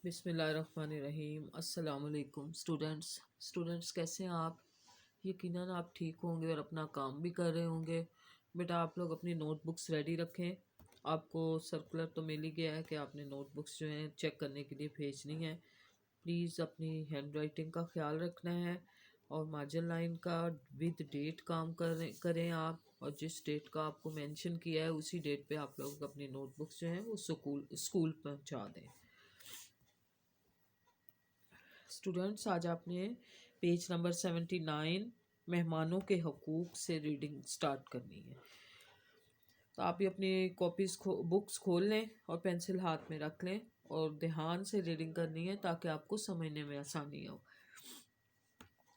بسم اللہ الرحمن الرحیم۔ السلام علیکم اسٹوڈنٹس کیسے ہیں آپ؟ یقیناً آپ ٹھیک ہوں گے اور اپنا کام بھی کر رہے ہوں گے۔ بیٹا آپ لوگ اپنی نوٹ بکس ریڈی رکھیں۔ آپ کو سرکولر تو مل ہی گیا ہے کہ آپ نے نوٹ بکس جو ہیں چیک کرنے کے لیے بھیجنی ہے۔ پلیز اپنی ہینڈ رائٹنگ کا خیال رکھنا ہے اور مارجن لائن کا ود ڈیٹ کام کریں آپ، اور جس ڈیٹ کا آپ کو مینشن کیا ہے اسی ڈیٹ پہ آپ لوگ اپنی نوٹ بکس جو ہیں وہ اسکول پہنچا دیں۔ اسٹوڈنٹس آج آپ نے پیج نمبر 79 مہمانوں کے حقوق سے ریڈنگ سٹارٹ کرنی ہے۔ تو آپ یہ اپنی کاپیز بکس کھول لیں اور پینسل ہاتھ میں رکھ لیں اور دھیان سے ریڈنگ کرنی ہے تاکہ آپ کو سمجھنے میں آسانی ہو۔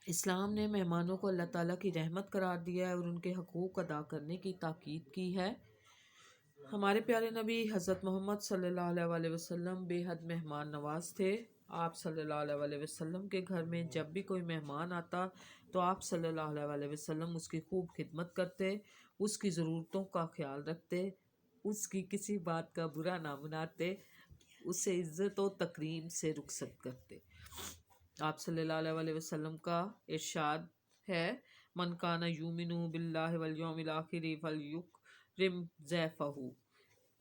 اسلام نے مہمانوں کو اللہ تعالیٰ کی رحمت قرار دیا ہے اور ان کے حقوق ادا کرنے کی تاکید کی ہے۔ ہمارے پیارے نبی حضرت محمد صلی اللہ علیہ وسلم بے حد مہمان نواز تھے۔ آپ صلی اللہ علیہ وسلم کے گھر میں جب بھی کوئی مہمان آتا تو آپ صلی اللہ علیہ وسلم اس کی خوب خدمت کرتے، اس کی ضرورتوں کا خیال رکھتے، اس کی کسی بات کا برا نہ مناتے، اسے عزت و تکریم سے رخصت کرتے۔ آپ صلی اللہ علیہ وسلم کا ارشاد ہے، من کان یؤمن باللہ والیوم الآخر فلیکرم ضیفہ،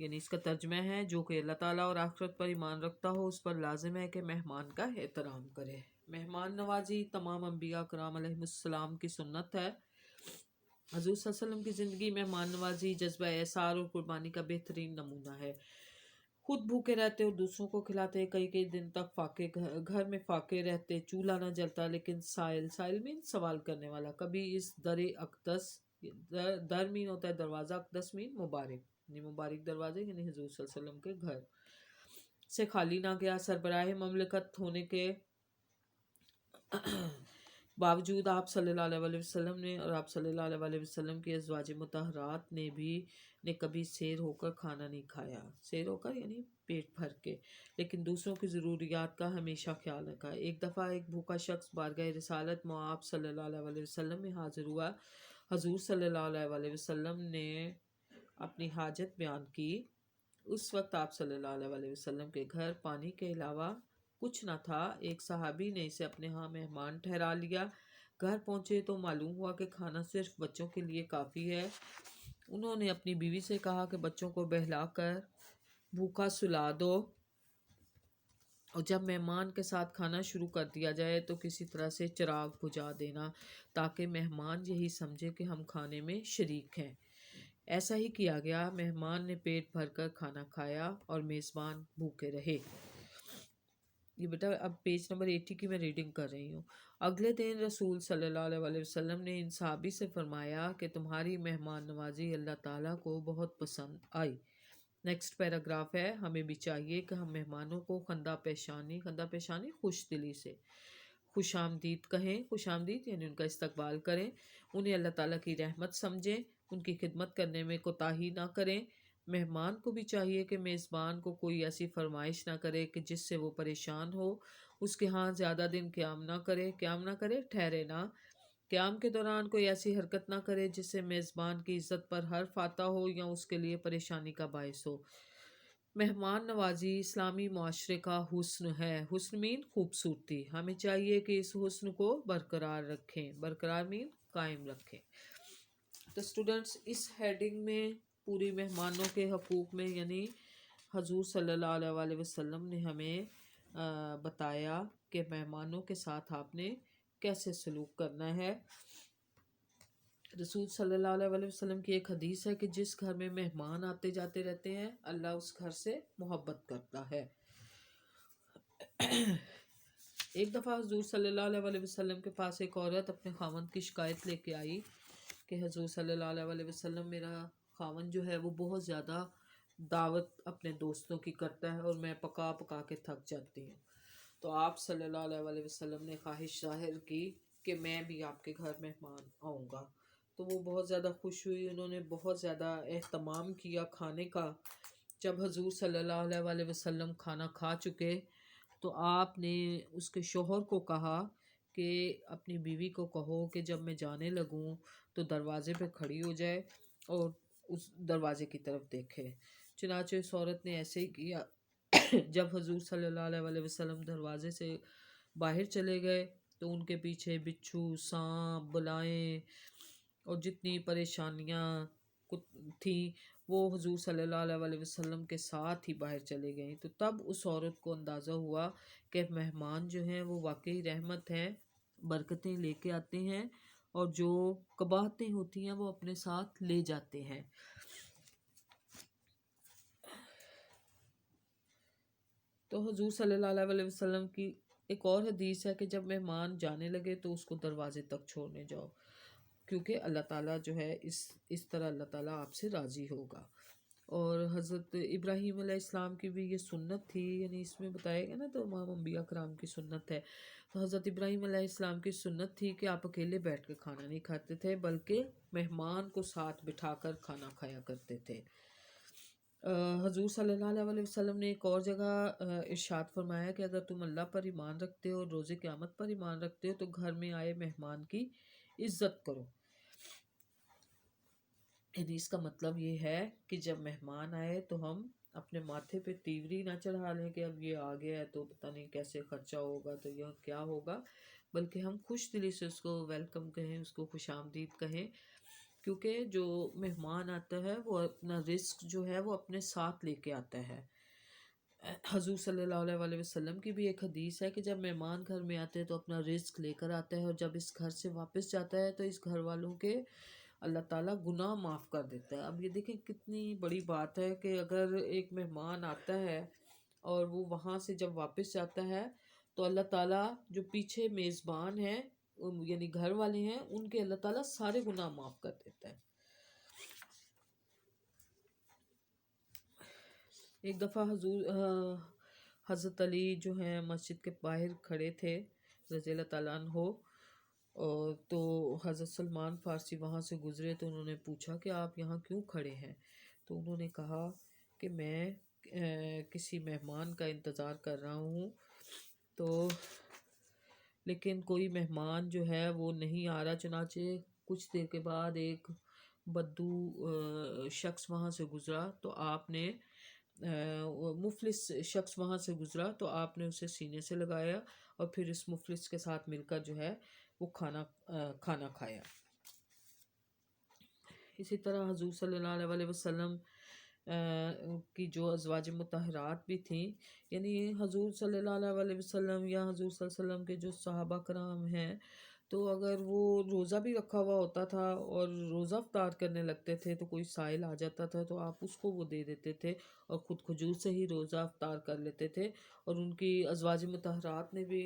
یعنی اس کا ترجمہ ہے جو کہ اللہ تعالیٰ اور آخرت پر ایمان رکھتا ہو اس پر لازم ہے کہ مہمان کا احترام کرے۔ مہمان نوازی تمام انبیاء کرام علیہ السلام کی سنت ہے۔ حضور صلی اللہ علیہ وسلم کی زندگی میں مہمان نوازی جذبہ احسار اور قربانی کا بہترین نمونہ ہے۔ خود بھوکے رہتے اور دوسروں کو کھلاتے، کئی دن تک گھر میں فاقے رہتے، چولہا نہ جلتا، لیکن سائل مین سوال کرنے والا کبھی اس در اقدس، در مین ہوتا ہے دروازہ، اقدس مین مبارک، یعنی مبارک دروازے، یعنی حضور صلی اللہ علیہ وسلم کے گھر سے خالی نہ گیا۔ سربراہ مملکت ہونے کے باوجود آپ صلی اللہ علیہ وسلم نے اور آپ صلی اللہ علیہ وسلم کی ازواج مطہرات نے کبھی سیر ہو کر کھانا نہیں کھایا، سیر ہو کر یعنی پیٹ بھر کے، لیکن دوسروں کی ضروریات کا ہمیشہ خیال رکھا۔ ایک دفعہ ایک بھوکا شخص بارگاہ رسالت آپ صلی اللہ علیہ وسلم میں حاضر ہوا۔ حضور صلی اللہ علیہ وسلم نے اپنی حاجت بیان کی۔ اس وقت آپ صلی اللہ علیہ وسلم کے گھر پانی کے علاوہ کچھ نہ تھا۔ ایک صحابی نے اسے اپنے ہاں مہمان ٹھہرا لیا۔ گھر پہنچے تو معلوم ہوا کہ کھانا صرف بچوں کے لیے کافی ہے۔ انہوں نے اپنی بیوی سے کہا کہ بچوں کو بہلا کر بھوکا سلا دو، اور جب مہمان کے ساتھ کھانا شروع کر دیا جائے تو کسی طرح سے چراغ بجھا دینا تاکہ مہمان یہی سمجھے کہ ہم کھانے میں شریک ہیں۔ ایسا ہی کیا گیا۔ مہمان نے پیٹ بھر کر کھانا کھایا اور میزبان بھوکے رہے۔ یہ بیٹا اب پیج نمبر 80 کی میں ریڈنگ کر رہی ہوں۔ اگلے دن رسول صلی اللہ علیہ وسلم نے ان صحابی سے فرمایا کہ تمہاری مہمان نوازی اللہ تعالیٰ کو بہت پسند آئی۔ نیکسٹ پیراگراف ہے، ہمیں بھی چاہیے کہ ہم مہمانوں کو خندہ پیشانی خوش دلی سے خوش آمدید کہیں، خوش آمدید یعنی ان کا استقبال کریں، انہیں اللہ تعالیٰ کی رحمت سمجھیں، ان کی خدمت کرنے میں کوتاہی نہ کریں۔ مہمان کو بھی چاہیے کہ میزبان کو کوئی ایسی فرمائش نہ کرے کہ جس سے وہ پریشان ہو، اس کے ہاں زیادہ دن قیام نہ کرے، ٹھہرے نہ، قیام کے دوران کوئی ایسی حرکت نہ کرے جس سے میزبان کی عزت پر حرف آتا ہو یا اس کے لیے پریشانی کا باعث ہو۔ مہمان نوازی اسلامی معاشرے کا حسن ہے۔ حسن مین خوبصورتی، ہمیں چاہیے کہ اس حسن کو برقرار رکھیں، برقرار مین قائم رکھیں۔ تو اسٹوڈنٹس اس ہیڈنگ میں پوری مہمانوں کے حقوق میں یعنی حضور صلی اللہ علیہ وسلم نے ہمیں بتایا کہ مہمانوں کے ساتھ آپ نے کیسے سلوک کرنا ہے۔ رسول صلی اللہ علیہ وسلم کی ایک حدیث ہے کہ جس گھر میں مہمان آتے جاتے رہتے ہیں اللہ اس گھر سے محبت کرتا ہے۔ ایک دفعہ حضور صلی اللہ علیہ وسلم کے پاس ایک عورت اپنے خاوند کی شکایت لے کے آئی کہ حضور صلی اللہ علیہ وسلم، میرا خاوند جو ہے وہ بہت زیادہ دعوت اپنے دوستوں کی کرتا ہے اور میں پکا پکا کے تھک جاتی ہوں۔ تو آپ صلی اللہ علیہ وسلم نے خواہش ظاہر کی کہ میں بھی آپ کے گھر مہمان آؤں گا۔ تو وہ بہت زیادہ خوش ہوئی، انہوں نے بہت زیادہ اہتمام کیا کھانے کا۔ جب حضور صلی اللہ علیہ وسلم کھانا کھا چکے تو آپ نے اس کے شوہر کو کہا کہ اپنی بیوی کو کہو کہ جب میں جانے لگوں تو دروازے پہ کھڑی ہو جائے اور اس دروازے کی طرف دیکھے۔ چنانچہ اس عورت نے ایسے ہی کیا۔ جب حضور صلی اللہ علیہ وسلم دروازے سے باہر چلے گئے تو ان کے پیچھے بچھو، سانپ، بلائیں اور جتنی پریشانیاں تھیں وہ حضور صلی اللہ علیہ وسلم کے ساتھ ہی باہر چلے گئیں۔ تو تب اس عورت کو اندازہ ہوا کہ مہمان جو ہیں وہ واقعی رحمت ہیں، برکتیں لے کے آتے ہیں، اور جو قباحتیں ہوتی ہیں وہ اپنے ساتھ لے جاتے ہیں۔ تو حضور صلی اللہ علیہ وسلم کی ایک اور حدیث ہے کہ جب مہمان جانے لگے تو اس کو دروازے تک چھوڑنے جاؤ، کیونکہ اللہ تعالیٰ جو ہے اس طرح اللہ تعالیٰ آپ سے راضی ہوگا۔ اور حضرت ابراہیم علیہ السلام کی بھی یہ سنت تھی، یعنی اس میں بتایا گیا نا تو تمام انبیاء کرام کی سنت ہے۔ تو حضرت ابراہیم علیہ السلام کی سنت تھی کہ آپ اکیلے بیٹھ کے کھانا نہیں کھاتے تھے، بلکہ مہمان کو ساتھ بٹھا کر کھانا کھایا کرتے تھے۔ حضور صلی اللہ علیہ وسلم نے ایک اور جگہ ارشاد فرمایا کہ اگر تم اللہ پر ایمان رکھتے ہو اور روز قیامت پر ایمان رکھتے ہو تو گھر میں آئے مہمان کی عزت کرو۔ یعنی اس کا مطلب یہ ہے کہ جب مہمان آئے تو ہم اپنے ماتھے پہ تیوری نہ چڑھا لیں کہ اب یہ آ گیا ہے تو پتہ نہیں کیسے خرچہ ہوگا تو یہ کیا ہوگا، بلکہ ہم خوش دلی سے اس کو ویلکم کہیں، اس کو خوش آمدید کہیں، کیونکہ جو مہمان آتا ہے وہ اپنا رزق جو ہے وہ اپنے ساتھ لے کے آتا ہے۔ حضور صلی اللہ علیہ وسلم کی بھی ایک حدیث ہے کہ جب مہمان گھر میں آتے ہیں تو اپنا رزق لے کر آتا ہے، اور جب اس گھر سے واپس جاتا ہے تو اس گھر والوں کے اللہ تعالیٰ گناہ معاف کر دیتا ہے۔ اب یہ دیکھیں کتنی بڑی بات ہے کہ اگر ایک مہمان آتا ہے اور وہ وہاں سے جب واپس جاتا ہے تو اللہ تعالیٰ جو پیچھے میزبان ہیں یعنی گھر والے ہیں ان کے اللہ تعالیٰ سارے گناہ معاف کر دیتا ہے۔ ایک دفعہ حضرت علی جو ہیں مسجد کے باہر کھڑے تھے رضی اللہ تعالیٰ عنہ، اور تو حضرت سلمان فارسی وہاں سے گزرے تو انہوں نے پوچھا کہ آپ یہاں کیوں کھڑے ہیں؟ تو انہوں نے کہا کہ میں کسی مہمان کا انتظار کر رہا ہوں، تو لیکن کوئی مہمان جو ہے وہ نہیں آ رہا، چنانچہ کچھ دیر کے بعد ایک بدو شخص وہاں سے گزرا تو آپ نے مفلس شخص وہاں سے گزرا تو آپ نے اسے سینے سے لگایا اور پھر اس مفلس کے ساتھ مل کر جو ہے وہ کھانا کھایا۔ اسی طرح حضور صلی اللہ علیہ وسلم کی جو ازواج مطہرات بھی تھیں، یعنی حضور صلی اللہ علیہ وسلم یا حضور صلی اللہ علیہ وسلم کے جو صحابہ کرام ہیں، تو اگر وہ روزہ بھی رکھا ہوا ہوتا تھا اور روزہ افطار کرنے لگتے تھے تو کوئی سائل آ جاتا تھا تو آپ اس کو وہ دے دیتے تھے اور خود کھجور سے ہی روزہ افطار کر لیتے تھے۔ اور ان کی ازواج مطہرات نے بھی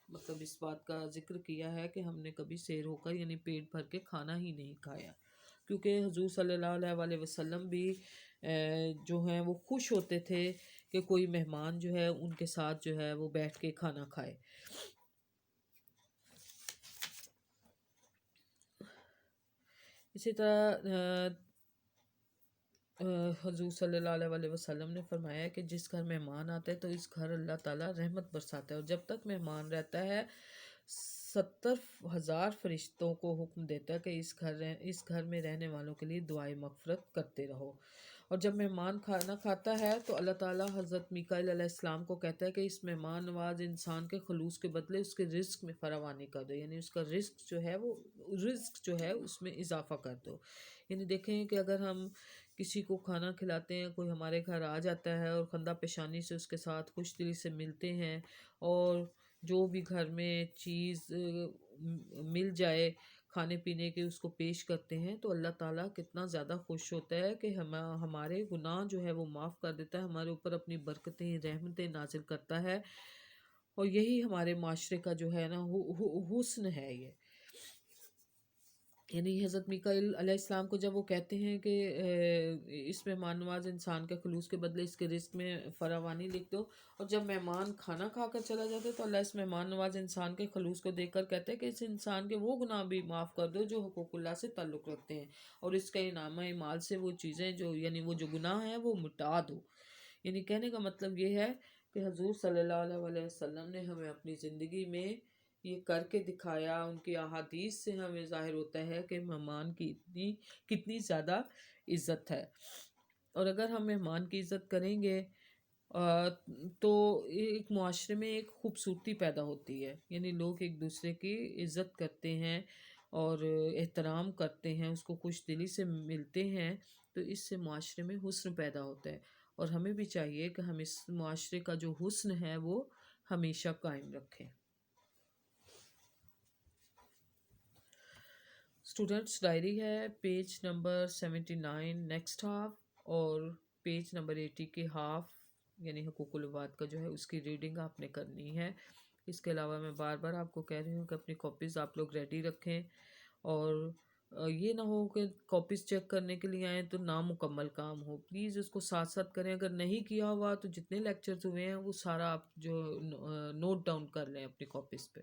مطلب اس بات کا ذکر کیا ہے کہ ہم نے کبھی سیر ہو کر یعنی پیٹ بھر کے کھانا ہی نہیں کھایا، کیونکہ حضور صلی اللہ علیہ وسلم بھی جو ہیں وہ خوش ہوتے تھے کہ کوئی مہمان جو ہے ان کے ساتھ جو ہے وہ بیٹھ کے کھانا کھائے۔ اسی طرح حضور صلی اللہ علیہ وسلم نے فرمایا کہ جس گھر مہمان آتا ہے تو اس گھر اللہ تعالیٰ رحمت برساتا ہے، اور جب تک مہمان رہتا ہے 70,000 فرشتوں کو حکم دیتا ہے کہ اس گھر میں رہنے والوں کے لیے دعائے مغفرت کرتے رہو۔ اور جب مہمان کھانا کھاتا ہے تو اللہ تعالیٰ حضرت میکائیل علیہ السلام کو کہتا ہے کہ اس مہمان نواز انسان کے خلوص کے بدلے اس کے رزق میں فراوانی کر دو، یعنی اس کا رزق جو ہے اس میں اضافہ کر دو۔ یعنی دیکھیں کہ اگر ہم کسی کو کھانا کھلاتے ہیں، کوئی ہمارے گھر آ جاتا ہے اور خندہ پیشانی سے اس کے ساتھ خوش دلی سے ملتے ہیں، اور جو بھی گھر میں چیز مل جائے کھانے پینے کے اس کو پیش کرتے ہیں، تو اللہ تعالیٰ کتنا زیادہ خوش ہوتا ہے کہ ہمارے گناہ جو ہے وہ معاف کر دیتا ہے، ہمارے اوپر اپنی برکتیں رحمتیں نازل کرتا ہے، اور یہی ہمارے معاشرے کا جو ہے نا حسن ہے یہ۔ یعنی حضرت میکائیل علیہ السلام کو جب وہ کہتے ہیں کہ اس مہمان نواز انسان کے خلوص کے بدلے اس کے رزق میں فراوانی لکھ دو، اور جب مہمان کھانا کھا کر چلا جاتا ہے تو اللہ اس مہمان نواز انسان کے خلوص کو دیکھ کر کہتے ہیں کہ اس انسان کے وہ گناہ بھی معاف کر دو جو حقوق اللہ سے تعلق رکھتے ہیں، اور اس کا انعامہ مال سے وہ چیزیں یعنی وہ جو گناہ ہیں وہ مٹا دو۔ یعنی کہنے کا مطلب یہ ہے کہ حضور صلی اللہ علیہ وسلم نے ہمیں اپنی زندگی میں یہ کر کے دکھایا، ان کی احادیث سے ہمیں ظاہر ہوتا ہے کہ مہمان کی کتنی زیادہ عزت ہے۔ اور اگر ہم مہمان کی عزت کریں گے تو ایک معاشرے میں ایک خوبصورتی پیدا ہوتی ہے، یعنی لوگ ایک دوسرے کی عزت کرتے ہیں اور احترام کرتے ہیں، اس کو خوش دلی سے ملتے ہیں، تو اس سے معاشرے میں حسن پیدا ہوتا ہے، اور ہمیں بھی چاہیے کہ ہم اس معاشرے کا جو حسن ہے وہ ہمیشہ قائم رکھیں۔ اسٹوڈنٹس ڈائری ہے، پیج نمبر 79 نیکسٹ ہاف، اور پیج نمبر 80 کے ہاف یعنی حقوق العباد کا جو ہے اس کی ریڈنگ آپ نے کرنی ہے۔ اس کے علاوہ میں بار بار آپ کو کہہ رہی ہوں کہ اپنی کاپیز آپ لوگ ریڈی رکھیں، اور یہ نہ ہو کہ کاپیز چیک کرنے کے لیے آئیں تو نامکمل کام ہو، پلیز اس کو ساتھ ساتھ کریں۔ اگر نہیں کیا ہوا تو جتنے لیکچرز ہوئے ہیں وہ سارا آپ جو نوٹ ڈاؤن کر لیں اپنی کاپیز پہ۔